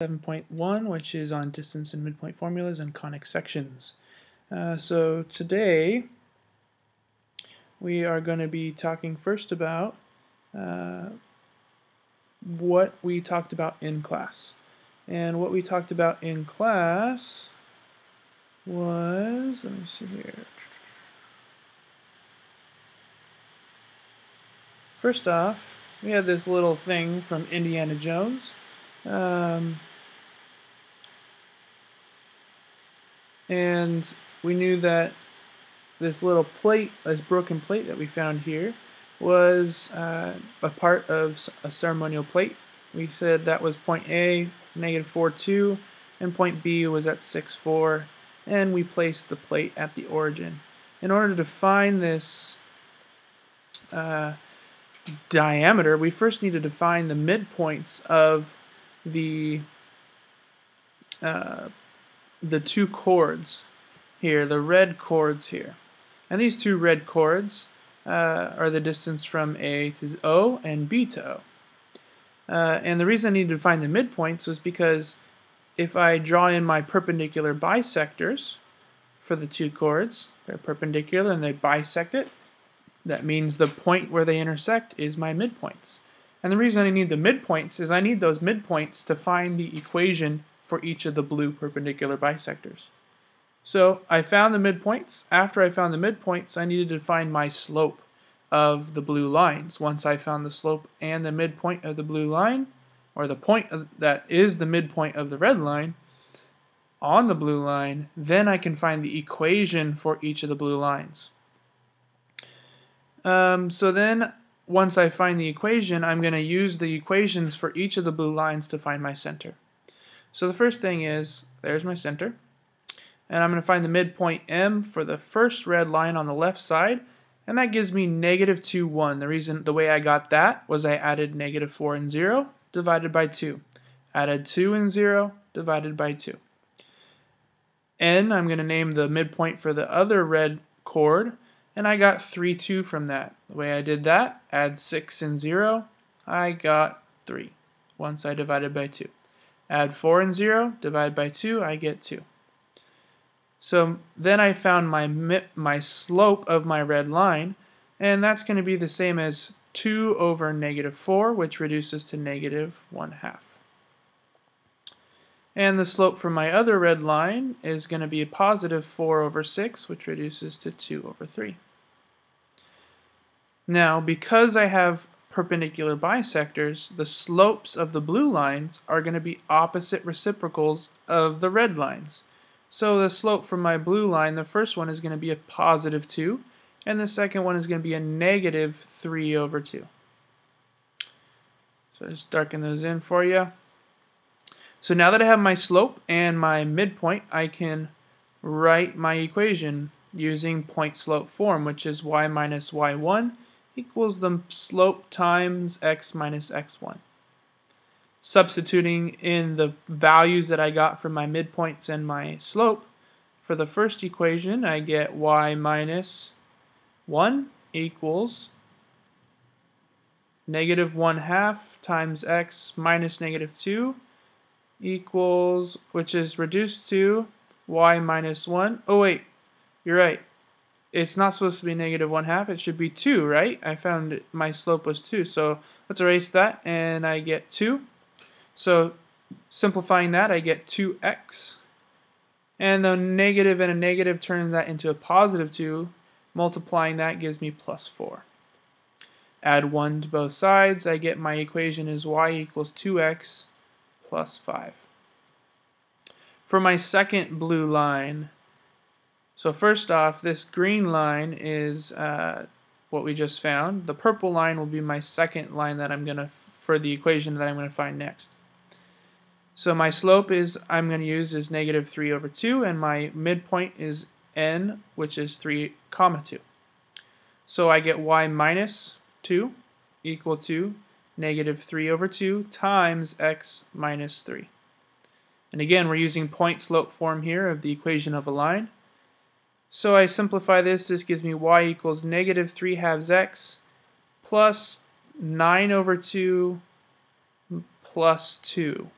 7.1, which is on distance and midpoint formulas and conic sections. So today we are going to be talking first about what we talked about in class. And what we talked about in class was, let me see here. First off, we had this little thing from Indiana Jones. And we knew that this little plate, this broken plate that we found here, was a part of a ceremonial plate. We said that was point A, -4,2, and point B was at 6,4, and we placed the plate at the origin. In order to find this diameter, we first need to define the midpoints of the two chords here, the red chords here. And these two red chords are the distance from A to O and B to O. And the reason I needed to find the midpoints was because if I draw in my perpendicular bisectors for the two chords, they're perpendicular and they bisect it, that means the point where they intersect is my midpoints. And the reason I need the midpoints is I need those midpoints to find the equation for each of the blue perpendicular bisectors. So I found the midpoints. After I found the midpoints, I needed to find my slope of the blue lines. Once I found the slope and the midpoint of the blue line, or the point that is the midpoint of the red line, on the blue line, then I can find the equation for each of the blue lines. So then, once I find the equation, I'm going to use the equations for each of the blue lines to find my center. So the first thing is, there's my center, and I'm going to find the midpoint M for the first red line on the left side, and that gives me -2, 1. The way I got that was I added -4 and 0 divided by 2. Added 2 and 0 divided by 2. N, I'm going to name the midpoint for the other red chord, and I got 3, 2 from that. The way I did that, add 6 and 0, I got 3 once I divided by 2. Add 4 and 0, divide by 2, I get 2. So then I found my slope of my red line, and that's going to be the same as 2 over -4, which reduces to -1/2. And the slope for my other red line is going to be a +4 over 6, which reduces to 2 over 3. Now, because I have perpendicular bisectors, the slopes of the blue lines are going to be opposite reciprocals of the red lines. So the slope for my blue line, the first one is going to be a +2, and the second one is going to be a -3 over 2. So I'll just darken those in for you. So now that I have my slope and my midpoint, I can write my equation using point-slope form, which is y minus y1 equals the slope times x minus x1. Substituting in the values that I got from my midpoints and my slope, for the first equation I get y minus 1 equals -1/2 times x minus -2 equals, which is reduced to y minus 1. Oh wait, you're right. It's not supposed to be -1/2. It should be 2, right? I found my slope was 2. So let's erase that, and I get 2. So simplifying that, I get 2x. And the negative and a negative turn that into a +2. Multiplying that gives me +4. Add 1 to both sides. I get my equation is y equals 2x plus 5. For my second blue line, so first off, this green line is what we just found. The purple line will be my second line that I'm going to, for the equation that I'm going to find next. So my slope is, I'm going to use is -3 over 2, and my midpoint is n, which is 3, 2. So I get y minus 2 equal to -3 over 2 times x minus 3. And again, we're using point-slope form here of the equation of a line. So I simplify this. This gives me y equals -3/2 x plus 9 over 2 plus 2.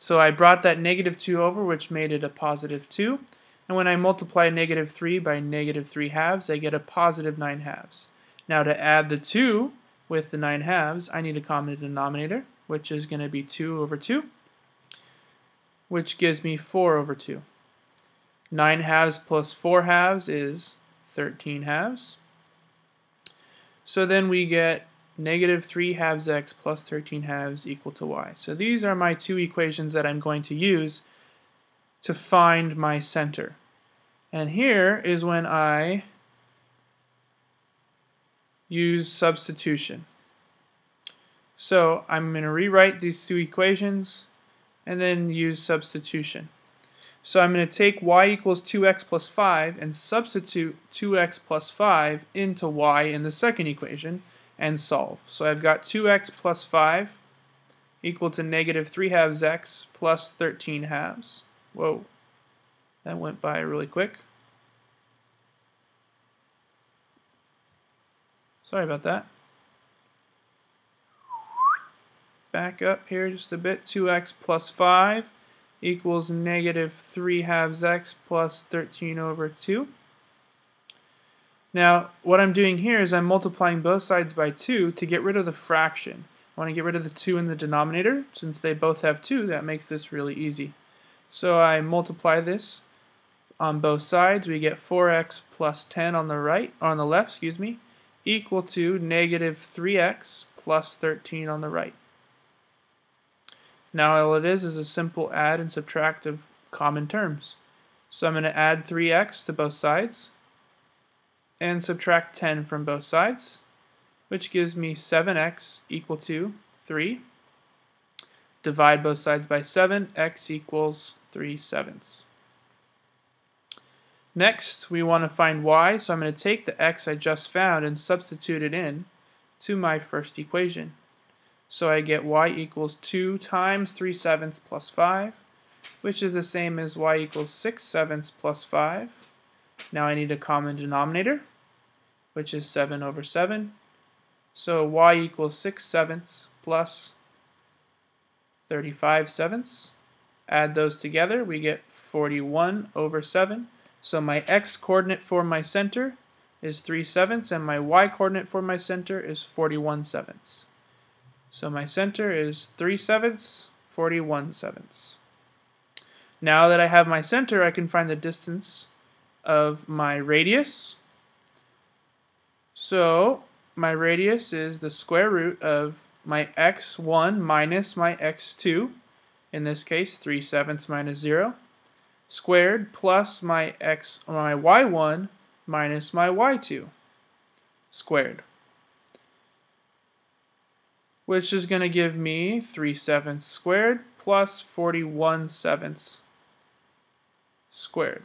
So I brought that negative 2 over, which made it a positive 2. And when I multiply negative 3 by negative 3 halves, I get a positive 9 halves. Now to add the 2 with the 9 halves, I need a common denominator, which is going to be 2 over 2, which gives me 4 over 2. 9 halves plus 4 halves is 13 halves. So then we get negative 3 halves x plus 13 halves equal to y. So these are my two equations that I'm going to use to find my center. And here is when I use substitution. So I'm going to rewrite these two equations and then use substitution. So I'm going to take y equals 2x plus 5 and substitute 2x plus 5 into y in the second equation and solve. So I've got 2x plus 5 equal to negative 3 halves x plus 13 halves. Whoa, that went by really quick. Sorry about that. Back up here just a bit. 2x plus 5 equals negative 3 halves x plus 13 over 2. Now, what I'm doing here is I'm multiplying both sides by 2 to get rid of the fraction. I want to get rid of the 2 in the denominator. Since they both have 2, that makes this really easy. So I multiply this on both sides. We get 4x plus 10 on the right, or on the left, excuse me, equal to negative 3x plus 13 on the right. Now all it is a simple add and subtract of common terms. So I'm going to add 3x to both sides and subtract 10 from both sides, which gives me 7x equal to 3. Divide both sides by 7, x equals 3/7. Next, we want to find y, so I'm going to take the x I just found and substitute it in to my first equation. So I get y equals 2 times 3/7 plus 5, which is the same as y equals 6/7 plus 5. Now I need a common denominator, which is 7 over 7. So y equals 6/7 plus 35/7. Add those together, we get 41 over 7. So my x-coordinate for my center is 3/7 and my y-coordinate for my center is 41/7. So my center is 3/7, 41/7. Now that I have my center, I can find the distance of my radius. So my radius is the square root of my x1 minus my x2, in this case 3/7 minus 0, squared plus my y1 minus my y2 squared, which is going to give me 3/7 squared plus 41/7 squared,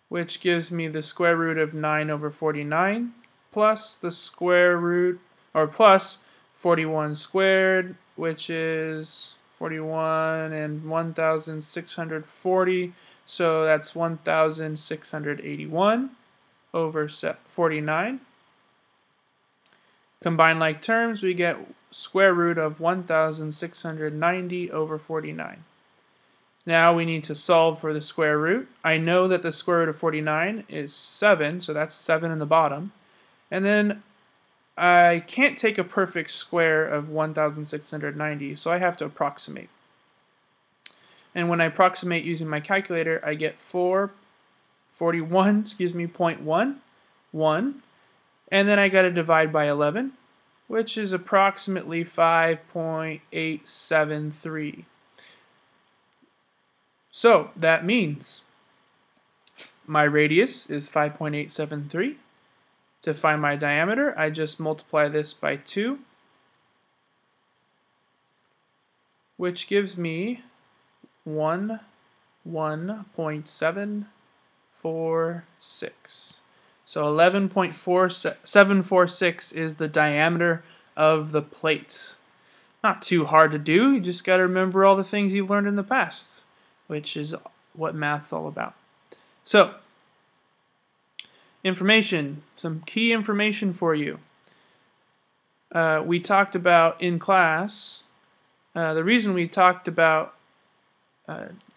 which gives me the square root of 9 over 49 plus the square root, or plus 41 squared, which is 41 and 1,640, so that's 1,681 over 49. Combine like terms, we get square root of 1,690 over 49. Now we need to solve for the square root. I know that the square root of 49 is 7, so that's 7 in the bottom. And then I can't take a perfect square of 1,690, so I have to approximate. And when I approximate using my calculator, I get 0.11, and then I got to divide by 11, which is approximately 5.873. So that means my radius is 5.873. To find my diameter, I just multiply this by 2, which gives me 11.746. So 11.746 is the diameter of the plate. Not too hard to do, you just got to remember all the things you've learned in the past, which is what math's all about. So, information, some key information for you. We talked about in class The reason we talked about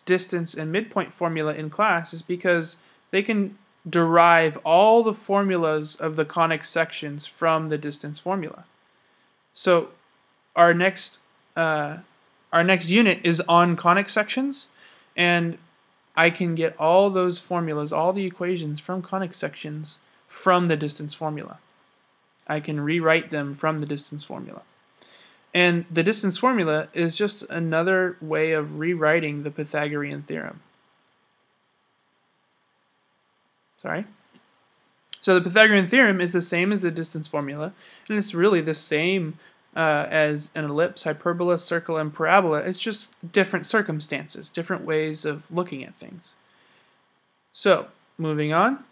distance and midpoint formula in class is because they can derive all the formulas of the conic sections from the distance formula. So our next unit is on conic sections, and I can get all those formulas, all the equations from conic sections from the distance formula. I can rewrite them from the distance formula. And the distance formula is just another way of rewriting the Pythagorean theorem. So the Pythagorean theorem is the same as the distance formula, and it's really the same as an ellipse, hyperbola, circle, and parabola. It's just different circumstances, different ways of looking at things. So, moving on.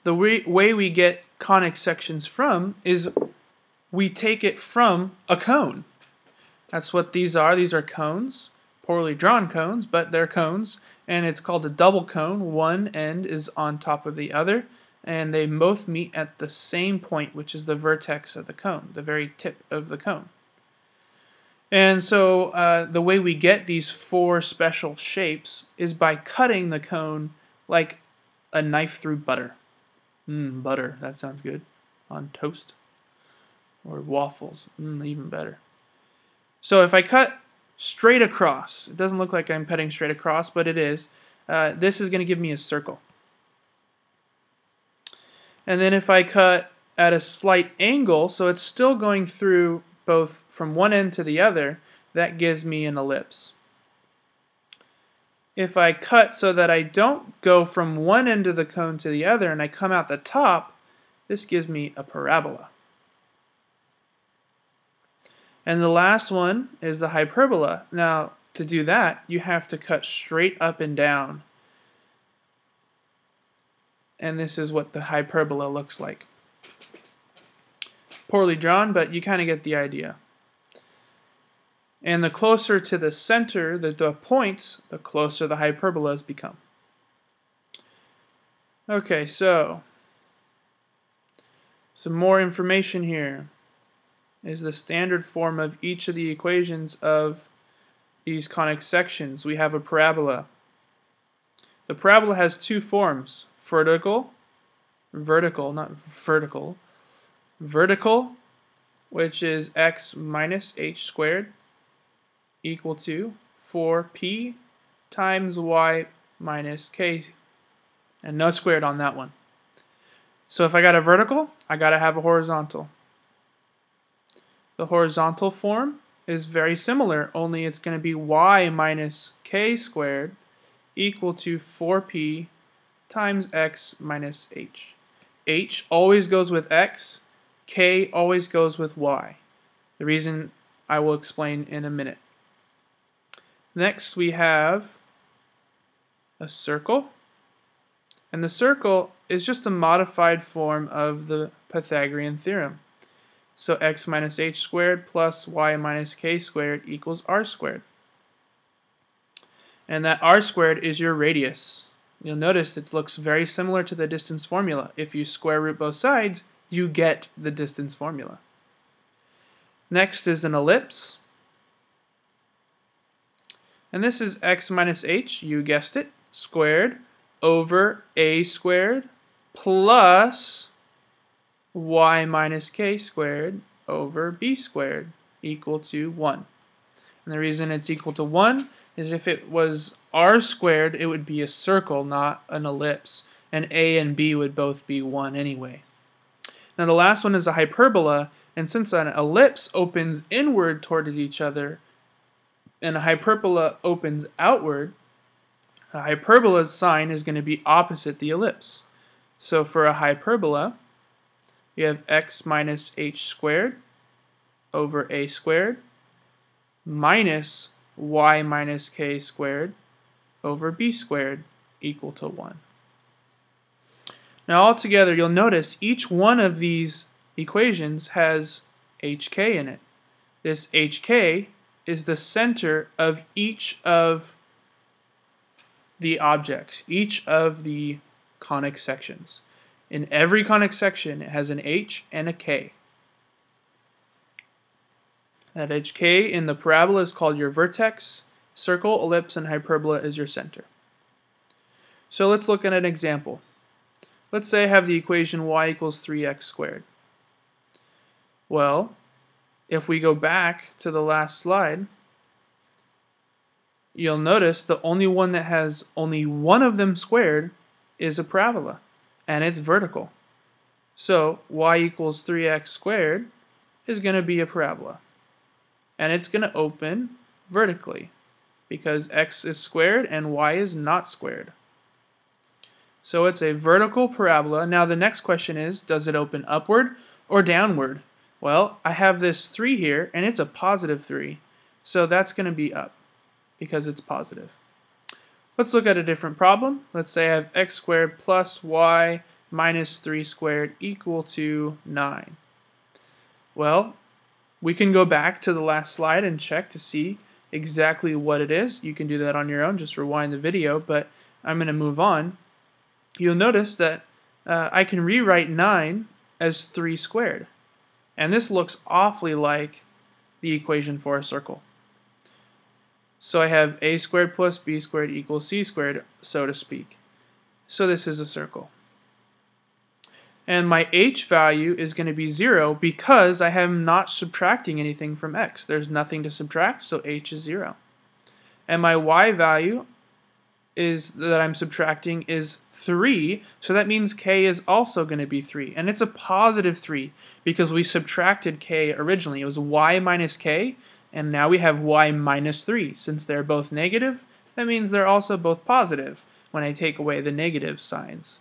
The way we get conic sections from is we take it from a cone. That's what these are. These are cones, poorly drawn cones, but they're cones, and it's called a double cone. One end is on top of the other, and they both meet at the same point, which is the vertex of the cone, the very tip of the cone. And so the way we get these four special shapes is by cutting the cone like a knife through butter. Butter, that sounds good. On toast. Or waffles, even better. So if I cut straight across, it doesn't look like I'm cutting straight across, but it is. This is going to give me a circle. And then if I cut at a slight angle, so it's still going through both from one end to the other, that gives me an ellipse. If I cut so that I don't go from one end of the cone to the other and I come out the top, this gives me a parabola. And the last one is the hyperbola. Now, to do that, you have to cut straight up and down. And this is what the hyperbola looks like. Poorly drawn, but you kind of get the idea. And the closer to the center, the points, the closer the hyperbolas become. Okay, so some more information here. Is the standard form of each of the equations of these conic sections. We have a parabola. The parabola has two forms, vertical, which is x minus h squared equal to 4p times y minus k, and no squared on that one. So if I got a vertical, I got to have a horizontal. The horizontal form is very similar, only it's going to be y minus k squared equal to 4p times x minus h. H always goes with x, k always goes with y. The reason I will explain in a minute. Next we have a circle, and the circle is just a modified form of the Pythagorean theorem. So x minus h squared plus y minus k squared equals r squared. And that r squared is your radius. You'll notice it looks very similar to the distance formula. If you square root both sides, you get the distance formula. Next is an ellipse. And this is x minus h, you guessed it, squared over a squared plus y minus k squared over b squared equal to 1. And the reason it's equal to 1 is if it was r squared, it would be a circle, not an ellipse. And a and b would both be 1 anyway. Now the last one is a hyperbola, and since an ellipse opens inward towards each other, and a hyperbola opens outward, a hyperbola's sign is going to be opposite the ellipse. So for a hyperbola, we have x minus h squared over a squared minus y minus k squared over b squared equal to 1. Now altogether, you'll notice each one of these equations has hk in it. This hk is the center of each of the objects, each of the conic sections. In every conic section, it has an h and a k. That edge K in the parabola is called your vertex. Circle, ellipse, and hyperbola is your center. So let's look at an example. Let's say I have the equation y equals 3x squared. Well, if we go back to the last slide, you'll notice the only one that has only one of them squared is a parabola, and it's vertical. So y equals 3x squared is going to be a parabola, and it's going to open vertically because x is squared and y is not squared. So it's a vertical parabola. Now the next question is, does it open upward or downward? Well, I have this 3 here, and it's a positive 3, so that's going to be up because it's positive. Let's look at a different problem. Let's say I have x squared plus y minus 3 squared equal to 9. Well, we can go back to the last slide and check to see exactly what it is. You can do that on your own, just rewind the video, but I'm going to move on. You'll notice that I can rewrite 9 as 3 squared. And this looks awfully like the equation for a circle. So I have a squared plus b squared equals c squared, so to speak. So this is a circle. And my h value is going to be 0 because I am not subtracting anything from x. There's nothing to subtract, so h is 0. And my y value that I'm subtracting is 3, so that means k is also going to be 3. And it's a positive 3 because we subtracted k originally. It was y minus k, and now we have y minus 3. Since they're both negative, that means they're also both positive when I take away the negative signs.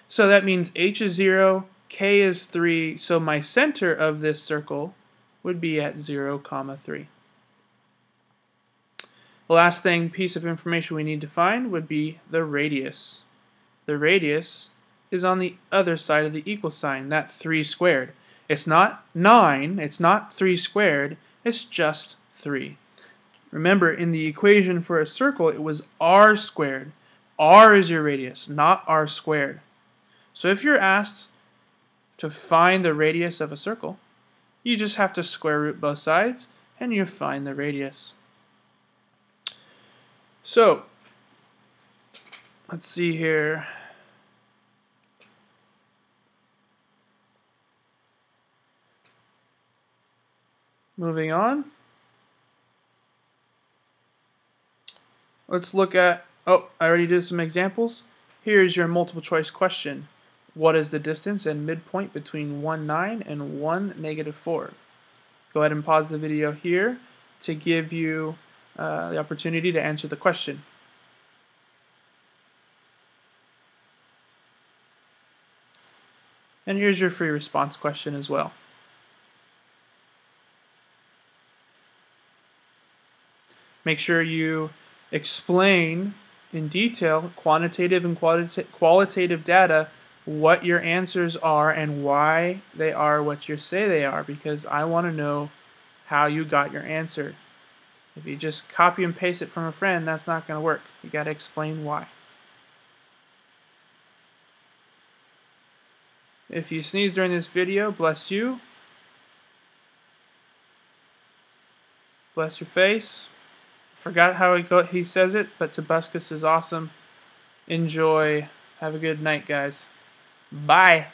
So that means h is 0, k is 3, so my center of this circle would be at 0, 3. The last piece of information we need to find would be the radius. The radius is on the other side of the equal sign, that 3 squared. It's not 9, it's not 3 squared, it's just 3. Remember, in the equation for a circle, it was r squared. R is your radius, not r squared. So if you're asked to find the radius of a circle, you just have to square root both sides, and you find the radius. So, let's see here. Moving on. Let's look at, I already did some examples. Here's your multiple choice question. What is the distance and midpoint between 1, 9 and 1, negative 4? Go ahead and pause the video here to give you the opportunity to answer the question. And here's your free response question as well. Make sure you explain in detail, quantitative and qualitative data, what your answers are and why they are what you say they are, because I want to know how you got your answer. If you just copy and paste it from a friend, that's not going to work. You got to explain why. If you sneeze during this video, bless you. Bless your face. Forgot how he says it, but Tobuscus is awesome. Enjoy. Have a good night, guys. Bye.